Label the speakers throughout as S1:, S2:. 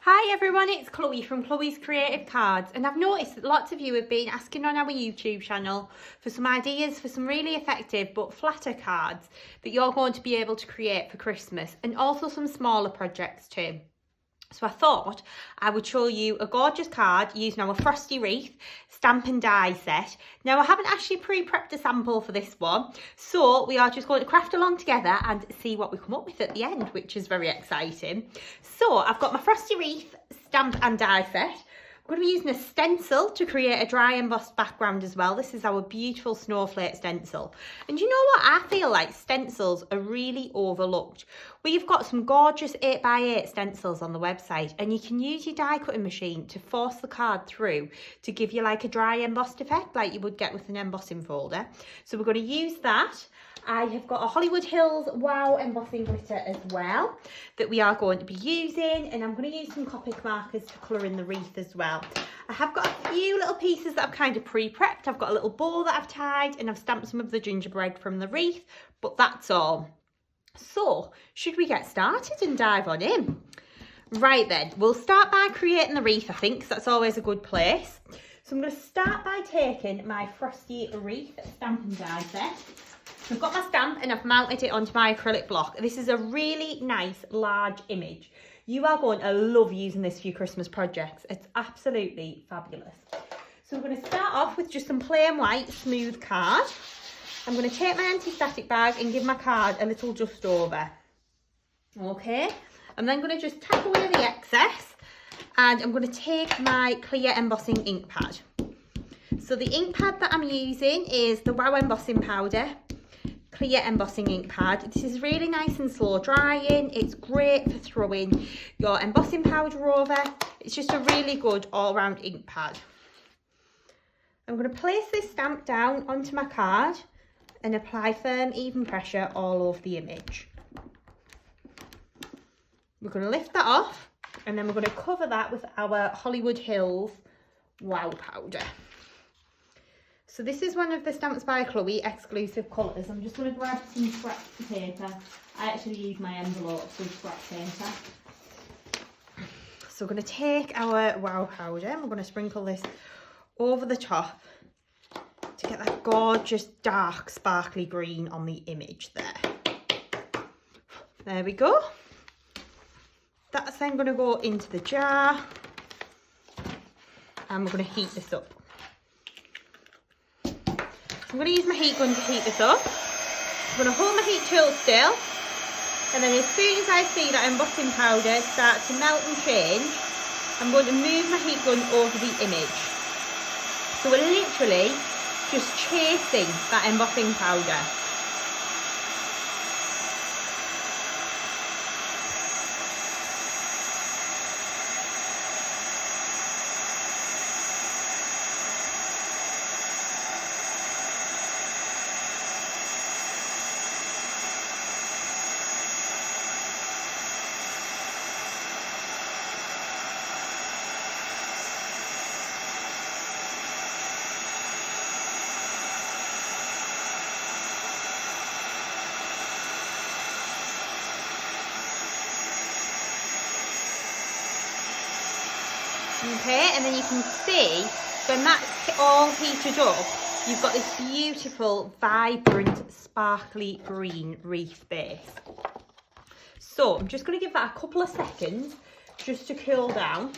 S1: Hi everyone, it's Chloe from Chloe's Creative Cards, and I've noticed that lots of you have been asking on our YouTube channel for some ideas for some really effective but flatter cards that you're going to be able to create for Christmas, and also some smaller projects too. So I thought I would show you a gorgeous card using our Frosty Wreath stamp and die set. Now I haven't actually pre-prepped a sample for this one, so we are just going to craft along together and see what we come up with at the end, which is very exciting. So I've got my Frosty Wreath stamp and die set. I'm going to be using a stencil to create a dry embossed background as well. This is our beautiful Snowflake stencil. And you know what? I feel like stencils are really overlooked. We've got some gorgeous 8x8 stencils on the website, and you can use your die cutting machine to force the card through to give you like a dry embossed effect like you would get with an embossing folder. So we're going to use that. I have got a Hollywood Hills Wow embossing glitter as well that we are going to be using, and I'm going to use some Copic markers to colour in the wreath as well. I have got a few little pieces that I've kind of pre-prepped. I've got a little bow that I've tied, and I've stamped some of the gingerbread from the wreath, but that's all. So, should we get started and dive on in? Right then, we'll start by creating the wreath, I think, because that's always a good place. So I'm going to start by taking my Frosty Wreath stamp and die set. I've got my stamp and I've mounted it onto my acrylic block. This is a really nice large image. You are going to love using this for your Christmas projects. It's absolutely fabulous. So I'm going to start off with just some plain white smooth card. I'm going to take my anti-static bag and give my card a little just over. Okay, I'm then going to just tap away the excess, and I'm going to take my clear embossing ink pad. So the ink pad that I'm using is the Wow embossing powder clear embossing ink pad. This is really nice and slow drying. It's great for throwing your embossing powder over. It's just a really good all-round ink pad. I'm going to place this stamp down onto my card and apply firm, even pressure all over the image. We're going to lift that off, and then we're going to cover that with our Hollywood Hills Wow powder. So this is one of the Stamps by Chloe exclusive colours. I'm just going to grab some scrap paper. I actually use my envelopes with scrap paper. So we're going to take our Wow powder and we're going to sprinkle this over the top to get that gorgeous dark sparkly green on the image there. There we go. That's then going to go into the jar, and we're going to heat this up. I'm going to use my heat gun to heat this up. I'm going to hold my heat tool still, and then as soon as I see that embossing powder start to melt and change, I'm going to move my heat gun over the image. So we're literally just chasing that embossing powder. Okay, and then you can see when that's all heated up, you've got this beautiful, vibrant, sparkly green wreath base. So I'm just going to give that a couple of seconds just to cool down.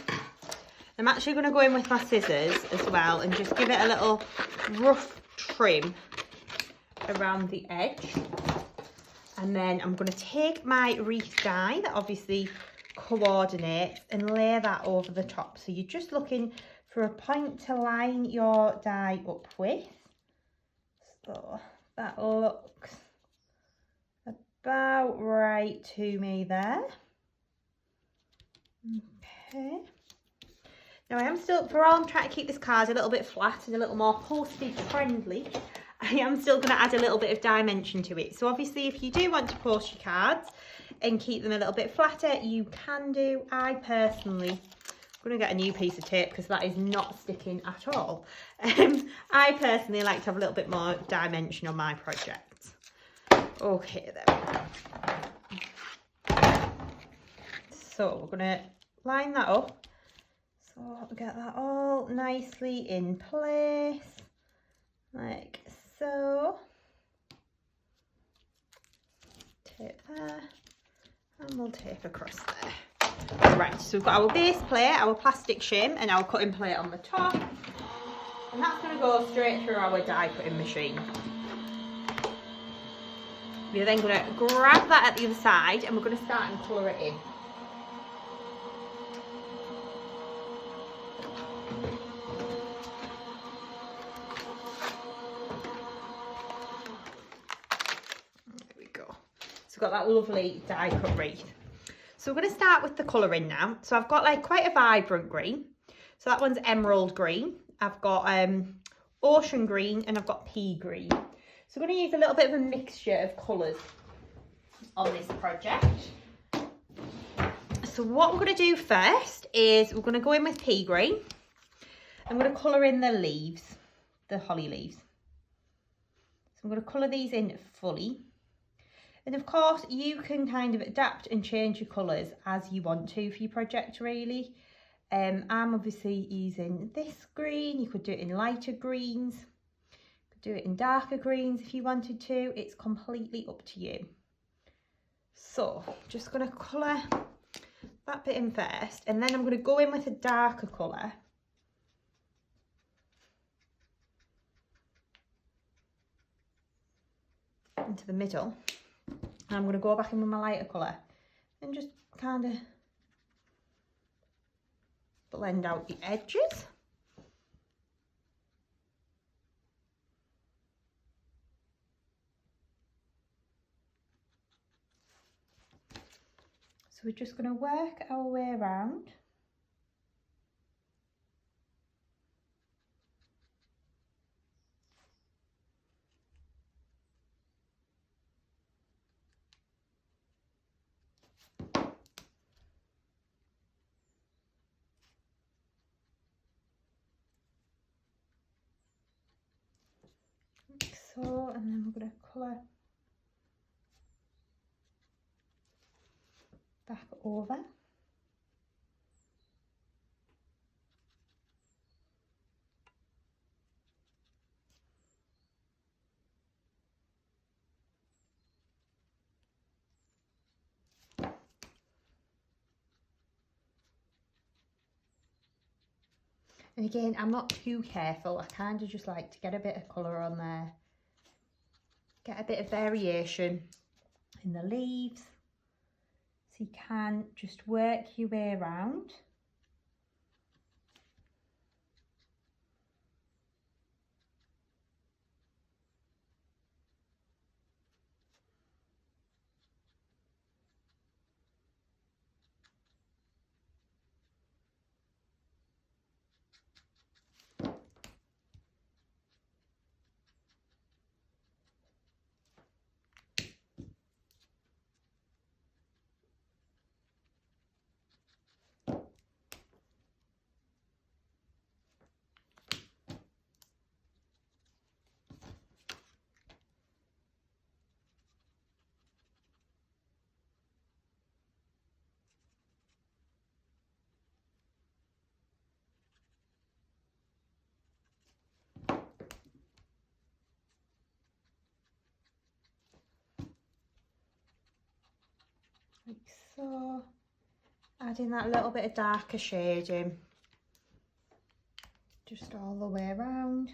S1: I'm actually going to go in with my scissors as well and just give it a little rough trim around the edge. And then I'm going to take my wreath die that obviously coordinates and lay that over the top. So you're just looking for a point to line your die up with. So that looks about right to me there. Okay. Now I am still, for all I'm trying to keep this card a little bit flat and a little more postage friendly, I am still going to add a little bit of dimension to it. So obviously if you do want to post your cards and keep them a little bit flatter, you can do. I personally, I'm going to get a new piece of tape because that is not sticking at all. I personally like to have a little bit more dimension on my projects. Okay then. So we're going to line that up. So get that all nicely in place, like so. Tape there, and we'll tape across there. Right, so we've got our base plate, our plastic shim, and our cutting plate on the top. And that's going to go straight through our die cutting machine. We're then going to grab that at the other side, and we're going to start and colour it in. So we've got that lovely die cut wreath. So we're going to start with the colouring now. So I've got like quite a vibrant green. So that one's emerald green. I've got ocean green, and I've got pea green. So I'm going to use a little bit of a mixture of colours on this project. So what we're going to do first is we're going to go in with pea green. I'm going to colour in the leaves, the holly leaves. So I'm going to colour these in fully. And of course, you can kind of adapt and change your colours as you want to for your project, really. I'm obviously using this green. You could do it in lighter greens. You could do it in darker greens if you wanted to. It's completely up to you. So, just going to colour that bit in first. And then I'm going to go in with a darker colour. Into the middle. And I'm going to go back in with my lighter colour and just kind of blend out the edges. So we're just going to work our way around. Like so, and then we're going to colour back over. And again, I'm not too careful. I kind of just like to get a bit of colour on there. Get a bit of variation in the leaves. So you can just work your way around. Like so, adding that little bit of darker shading just all the way around.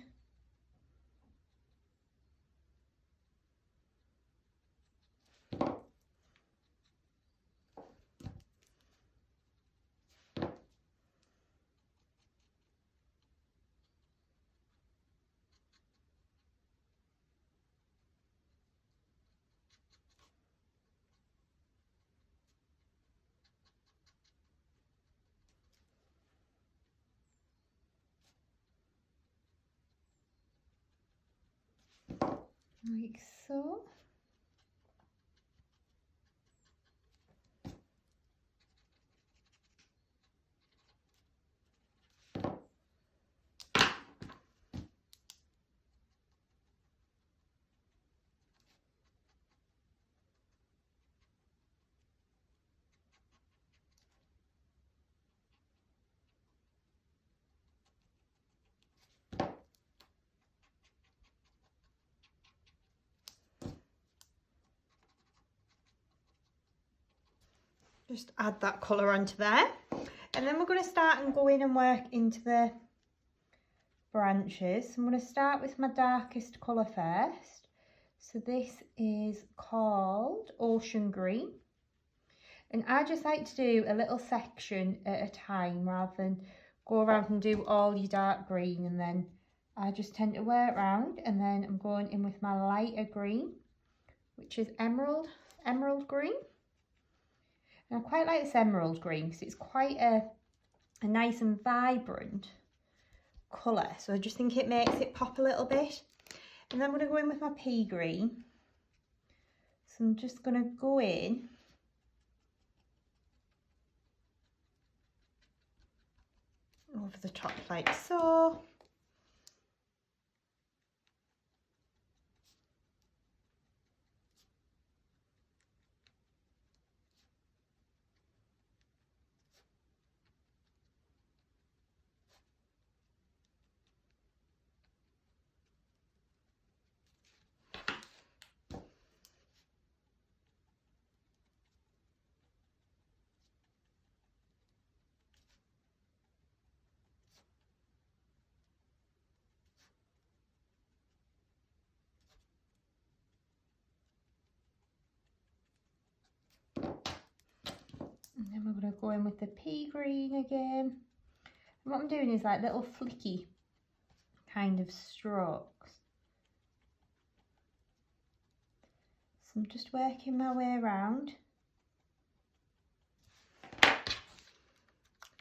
S1: Like so. Just add that colour onto there. And then we're going to start and go in and work into the branches. I'm going to start with my darkest colour first. So this is called Ocean Green. And I just like to do a little section at a time rather than go around and do all your dark green, and then I just tend to wear it around. And then I'm going in with my lighter green, which is emerald green. And I quite like this emerald green because it's quite a nice and vibrant colour. So I just think it makes it pop a little bit. And then I'm going to go in with my pea green. So I'm just going to go in over the top like so. And then we're going to go in with the pea green again. And what I'm doing is like little flicky kind of strokes. So I'm just working my way around,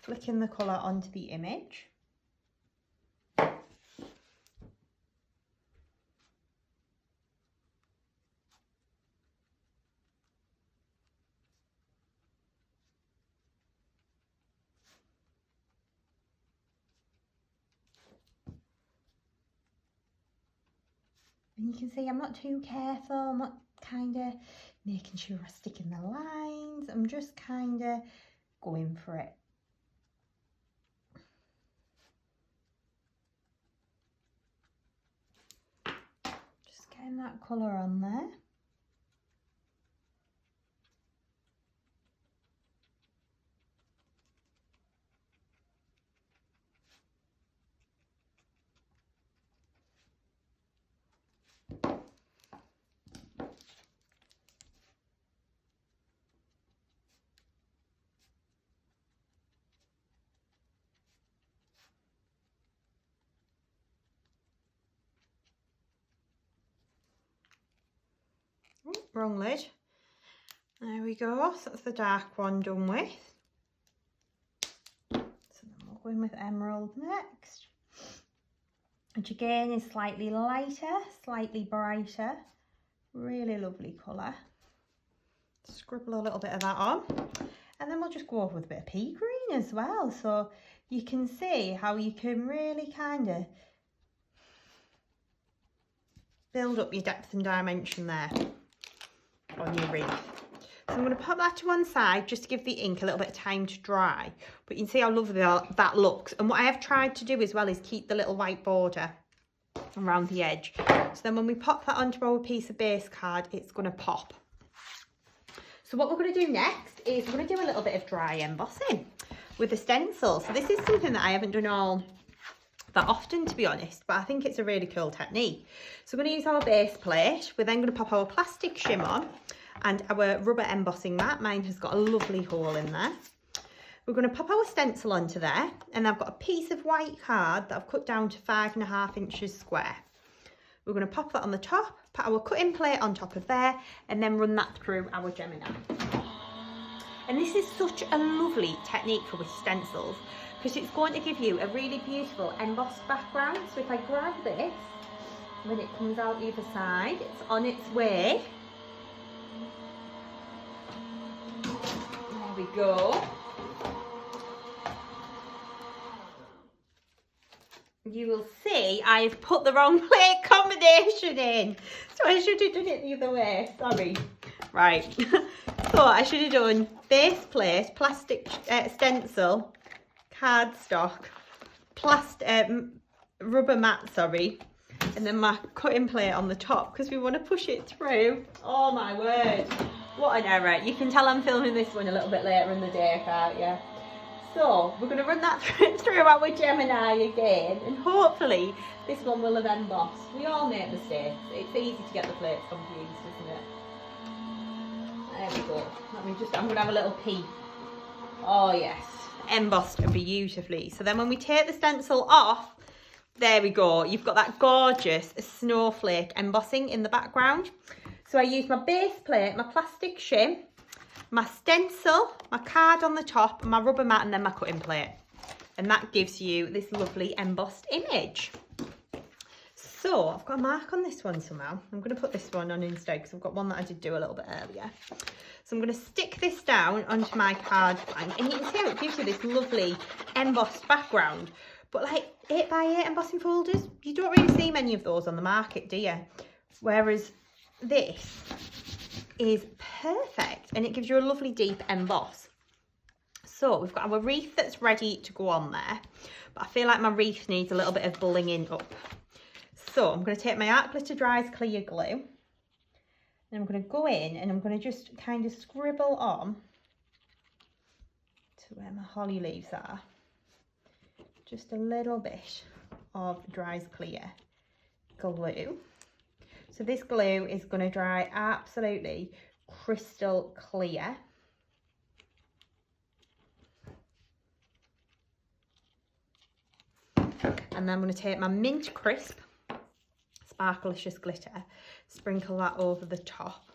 S1: flicking the colour onto the image. And you can see I'm not too careful, I'm not kind of making sure I stick in the lines, I'm just kind of going for it. Just getting that colour on there. Wrong lid. There we go. So that's the dark one done with. So then we'll go in with emerald next, which again is slightly lighter, slightly brighter. Really lovely colour. Scribble a little bit of that on. And then we'll just go over with a bit of pea green as well. So you can see how you can really kind of build up your depth and dimension there on your wreath. So I'm going to pop that to one side just to give the ink a little bit of time to dry. But you can see how lovely that looks. And what I have tried to do as well is keep the little white border around the edge. So then when we pop that onto our piece of base card, it's going to pop. So what we're going to do next is we're going to do a little bit of dry embossing with the stencil. So this is something that I haven't done all that often, to be honest, but I think it's a really cool technique. So we're going to use our base plate. We're then going to pop our plastic shim on and our rubber embossing mat. Mine has got a lovely hole in there. We're going to pop our stencil onto there, and I've got a piece of white card that I've cut down to 5.5 inches square. We're going to pop that on the top, put our cutting plate on top of there, and then run that through our Gemini. And this is such a lovely technique for with stencils, because it's going to give you a really beautiful embossed background. So if I grab this, when it comes out either side, it's on its way. There we go. You will see I've put the wrong plate combination in. So I should have done it the other way, sorry. Right, so I should have done base plate, plastic stencil, cardstock, rubber mat, sorry, and then my cutting plate on the top because we want to push it through. Oh my word. What an error. You can tell I'm filming this one a little bit later in the day, can't you? So we're going to run that through our Gemini again, and hopefully this one will have embossed. We all make mistakes. It's easy to get the plates confused, isn't it? There we go. I'm going to have a little peek. Oh yes, embossed beautifully. So then when we take the stencil off, there we go. You've got that gorgeous snowflake embossing in the background. So I use my base plate, my plastic shim, my stencil, my card on the top, my rubber mat, and then my cutting plate. And that gives you this lovely embossed image. So I've got a mark on this one somehow. I'm going to put this one on instead because I've got one that I did do a little bit earlier. So I'm going to stick this down onto my card blank, and you can see how it gives you this lovely embossed background. But like 8x8 embossing folders, you don't really see many of those on the market, do you? Whereas this is perfect, and it gives you a lovely deep emboss. So we've got our wreath that's ready to go on there, but I feel like my wreath needs a little bit of blinging up. So I'm going to take my Art Glitter Dries clear glue, and I'm going to go in and I'm going to just kind of scribble on to where my holly leaves are. Just a little bit of Dries Clear glue. So this glue is going to dry absolutely crystal clear. And then I'm going to take my Mint Crisp Sparkelicious glitter, sprinkle that over the top.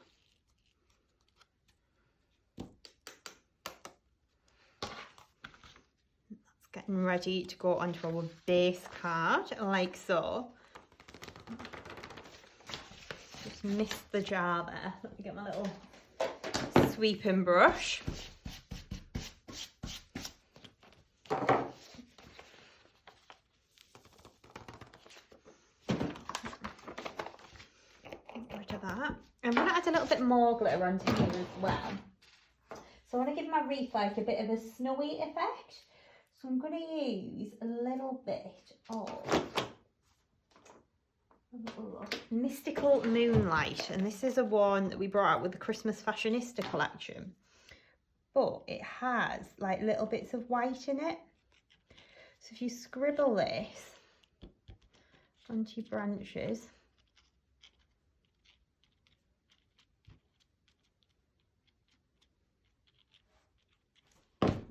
S1: That's getting ready to go onto our base card, like so. Just missed the jar there. Let me get my little sweeping brush. I'm going to add a little bit more glitter onto here as well. So I want to give my wreath like a bit of a snowy effect. So I'm going to use a little bit of Mystical Moonlight. And this is a one that we brought out with the Christmas Fashionista collection. But it has like little bits of white in it. So if you scribble this onto your branches,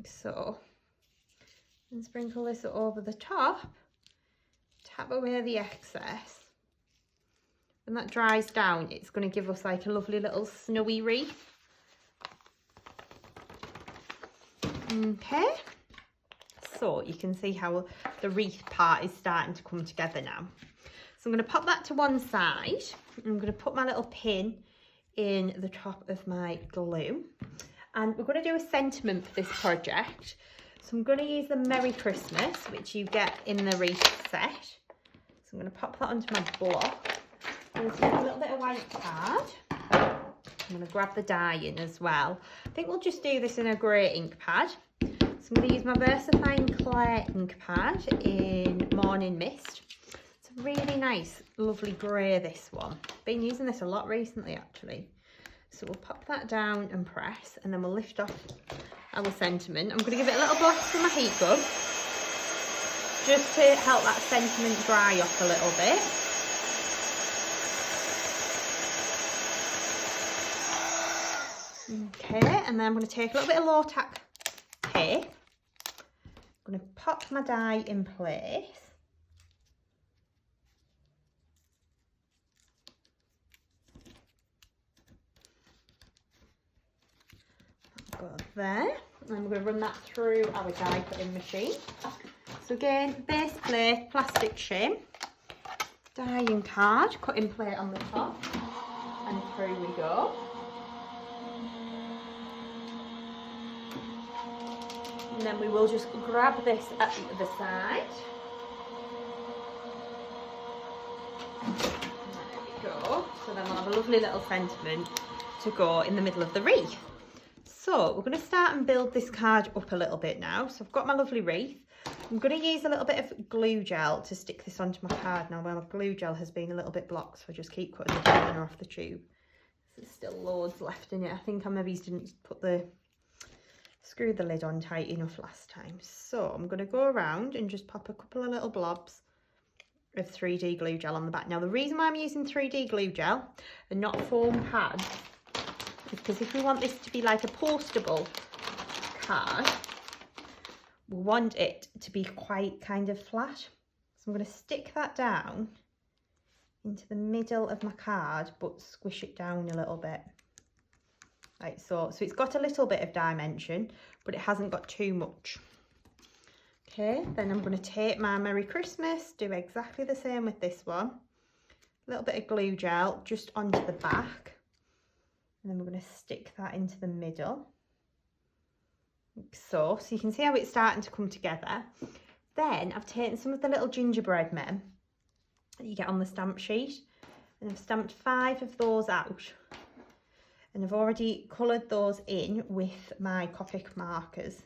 S1: so, and sprinkle this over the top, tap away the excess. When that dries down, it's going to give us like a lovely little snowy wreath. Okay, so you can see how the wreath part is starting to come together now. So I'm going to pop that to one side. I'm going to put my little pin in the top of my glue. And we're going to do a sentiment for this project. So I'm going to use the Merry Christmas, which you get in the wreath set. So I'm going to pop that onto my block. I'm going to take a little bit of white card. I'm going to grab the die in as well. I think we'll just do this in a grey ink pad. So I'm going to use my VersaFine Clair ink pad in Morning Mist. It's a really nice, lovely grey, this one. Been using this a lot recently, actually. So we'll pop that down and press, and then we'll lift off our sentiment. I'm going to give it a little blast from my heat gun, just to help that sentiment dry off a little bit. Okay, and then I'm going to take a little bit of low tack tape. I'm going to pop my die in place. Go there, and I'm going to run that through our die cutting machine. So again, base plate, plastic shim, dyeing card, cutting plate on the top, and through we go. And then we will just grab this at the other side. There we go. So then we'll have a lovely little sentiment to go in the middle of the wreath. So we're going to start and build this card up a little bit now. So I've got my lovely wreath. I'm going to use a little bit of glue gel to stick this onto my card now. Well, my glue gel has been a little bit blocked, so I just keep cutting the liner off the tube. There's still loads left in it. I think I maybe didn't screw the lid on tight enough last time. So I'm going to go around and just pop a couple of little blobs of 3D glue gel on the back. Now the reason why I'm using 3D glue gel and not foam pads is because if we want this to be like a postable card, we want it to be quite kind of flat. So I'm going to stick that down into the middle of my card, but squish it down a little bit. Like so. So it's got a little bit of dimension, but it hasn't got too much. Okay, then I'm going to take my Merry Christmas, do exactly the same with this one. A little bit of glue gel just onto the back. And then we're going to stick that into the middle. Like so. So you can see how it's starting to come together. Then I've taken some of the little gingerbread men that you get on the stamp sheet. And I've stamped 5 of those out. And I've already coloured those in with my Copic markers.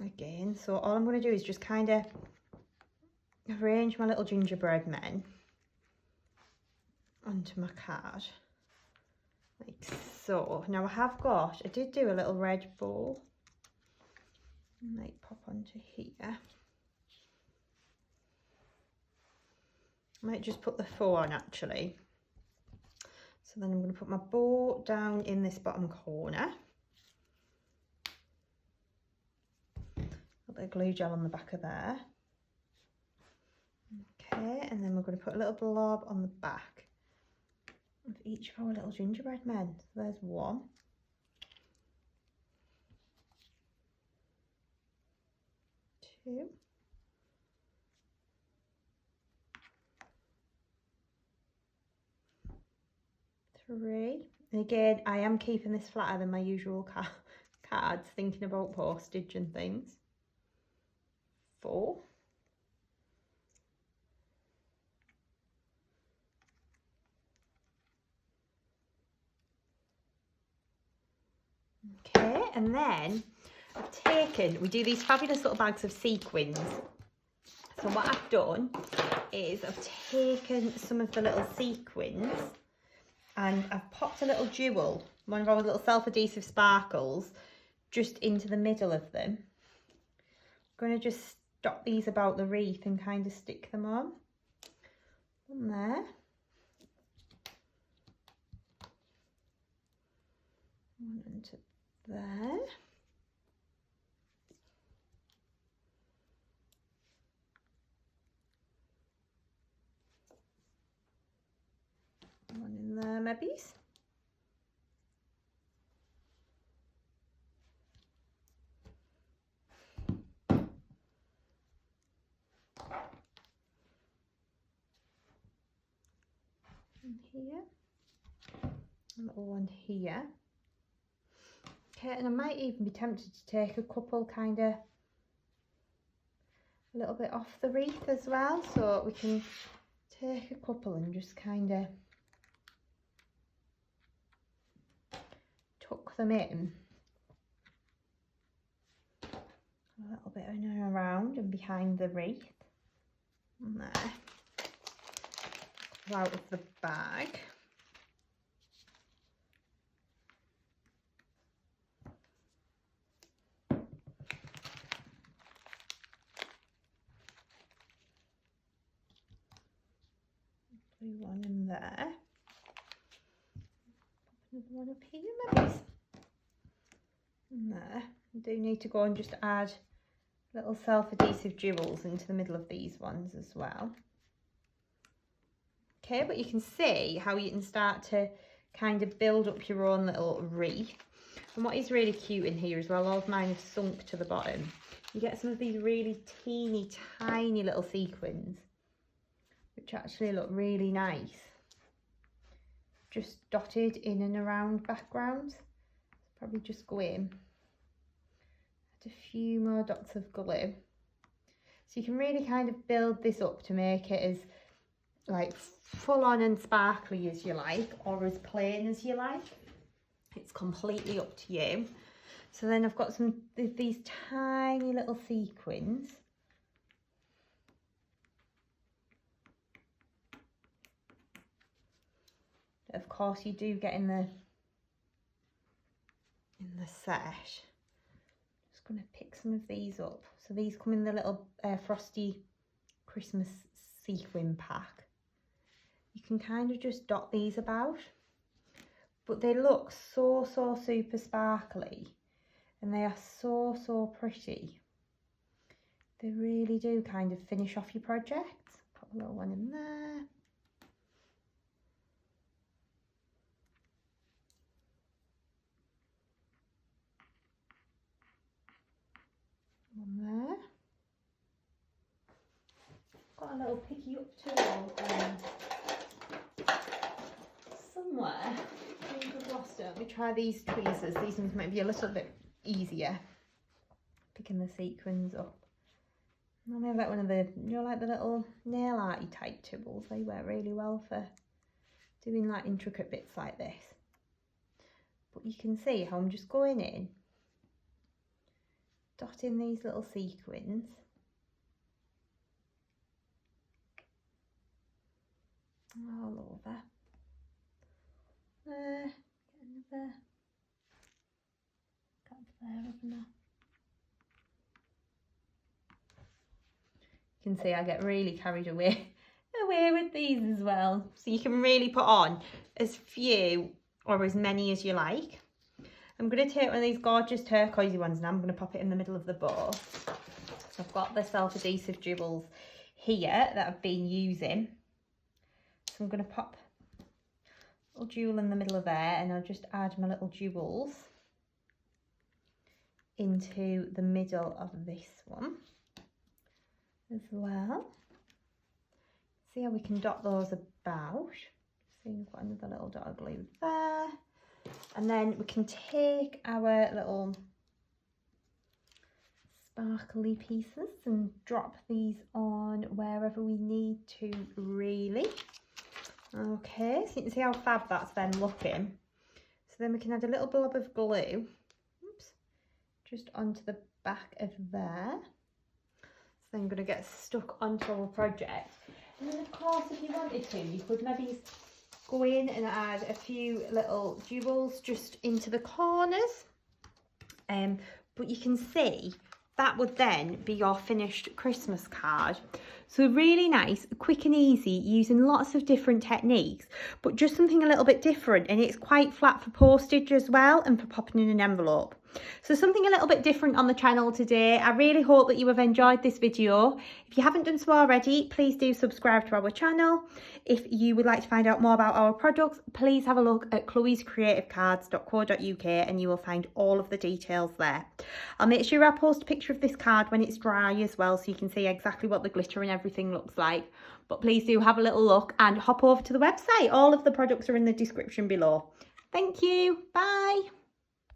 S1: Again, so all I'm going to do is just kind of arrange my little gingerbread men onto my card like so. Now I did do a little red bow, I might pop onto here. I might just put the faux on actually. So then I'm going to put my bow down in this bottom corner. Bit of glue gel on the back of there. Okay, and then we're going to put a little blob on the back of each of our little gingerbread men. So there's 1. 2. 3. And again, I am keeping this flatter than my usual cards, thinking about postage and things. 4. Okay, and then we do these fabulous little bags of sequins. So what I've done is I've taken some of the little sequins and I've popped a little jewel, one of our little self-adhesive sparkles, just into the middle of them. I'm going to just dot these about the wreath and kind of stick them on there. One into there. One in there maybe. Here, a little one here. Okay, and I might even be tempted to take a couple kind of a little bit off the wreath as well, so we can take a couple and just kind of tuck them in a little bit in and around and behind the wreath. And there. Out of the bag. Blue one in there. Another one up here maybe. And there. I do need to go and just add little self-adhesive jewels into the middle of these ones as well. Okay, but you can see how you can start to kind of build up your own little wreath. And what is really cute in here as well, all of mine have sunk to the bottom. You get some of these really teeny, tiny little sequins, which actually look really nice. Just dotted in and around backgrounds. Probably just go in. Add a few more dots of glue. So you can really kind of build this up to make it as like full on and sparkly as you like, or as plain as you like. It's completely up to you. So then I've got some these tiny little sequins. of course you do get in the set. Just going to pick some of these up. So these come in the little Frosty Christmas sequin pack. You can kind of just dot these about, but they look so super sparkly, and they are so pretty. They really do kind of finish off your project. Put a little one in there. One there. Got a little picky up tool somewhere. I think I've lost it. Let me try these tweezers. These ones might be a little bit easier. Picking the sequins up. And I have like one of the, you know, like the little nail arty type tools. They work really well for doing like intricate bits like this. But you can see how I'm just going in, dotting these little sequins. All over. There, get another. Got there, haven't I? You can see I get really carried away with these as well. So you can really put on as few or as many as you like. I'm going to take one of these gorgeous turquoisey ones and I'm going to pop it in the middle of the bow. So I've got the self-adhesive jewels here that I've been using. So I'm going to pop a little jewel in the middle of there, and I'll just add my little jewels into the middle of this one as well. See how we can dot those about. See, we've got another little dot of glue there. And then we can take our little sparkly pieces and drop these on wherever we need to, really. Okay, so you can see how fab that's then looking. So then we can add a little blob of glue, oops, just onto the back of there. So then I'm going to get stuck onto our project. And then of course, if you wanted to, you could maybe go in and add a few little jewels just into the corners. But you can see that would then be your finished Christmas card. So really nice, quick and easy, using lots of different techniques, but just something a little bit different, and it's quite flat for postage as well and for popping in an envelope. So something a little bit different on the channel today. I really hope that you have enjoyed this video. If you haven't done so already, please do subscribe to our channel. If you would like to find out more about our products, please have a look at chloescreativecards.co.uk and you will find all of the details there. I'll make sure I post a picture of this card when it's dry as well, so you can see exactly what the glitter and everything looks like. But please do have a little look and hop over to the website. All of the products are in the description below. Thank you. Bye.